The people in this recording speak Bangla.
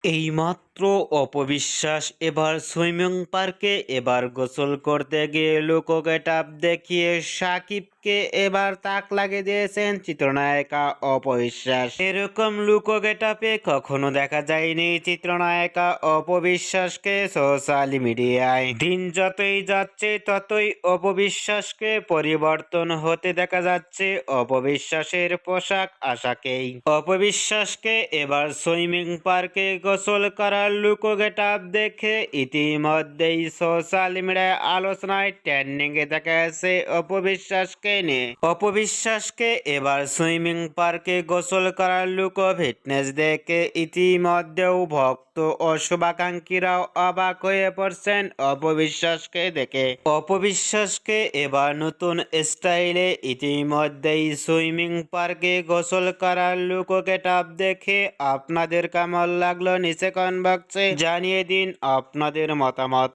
এইমাত্র অপবিশ্বাস এবার সুইমিং পার্কে গোসল করতে গিয়ে লুকো গেটআপ দেখিয়ে সাকিবকে এবার তাক লাগিয়ে দিয়েছেন চিত্রনায়িকা অপবিশ্বাস। এরকম লুকো গেটআপে কখনো দেখা যায়নি চিত্রনায়িকা অপবিশ্বাসকে সোশ্যাল মিডিয়ায়। দিন যতই যাচ্ছে ততই অপবিশ্বাসকে পরিবর্তন হতে দেখা যাচ্ছে অপবিশ্বাসের পোশাক আশাকেই। অপবিশ্বাসকে এবার সুইমিং পার্কে গোসল করার লুকো গেটআপ দেখে ইতিমধ্যেই সোশ্যাল মিডিয়ায় আলোচনায় ট্রেন্ডিংয়ে দেখা গেছে অপবিশ্বাসকে নিয়ে। অপবিশ্বাসকে এবার সুইমিং পার্কে গোসল করার লুকো ফিটনেস দেখে ইতিমধ্যেও ভক্ত ও শুভাকাঙ্ক্ষীরাও অবাক হয়ে পড়ছেন অপবিশ্বাসকে দেখে। অপবিশ্বাসকে এবার নতুন স্টাইলে ইতিমধ্যেই সুইমিং পার্কে গোসল করার লুকো গেটআপ দেখে আপনাদের কেমন লাগলো নিচে কমেন্ট বক্সে জানিয়ে দিন আপনাদের মতামত।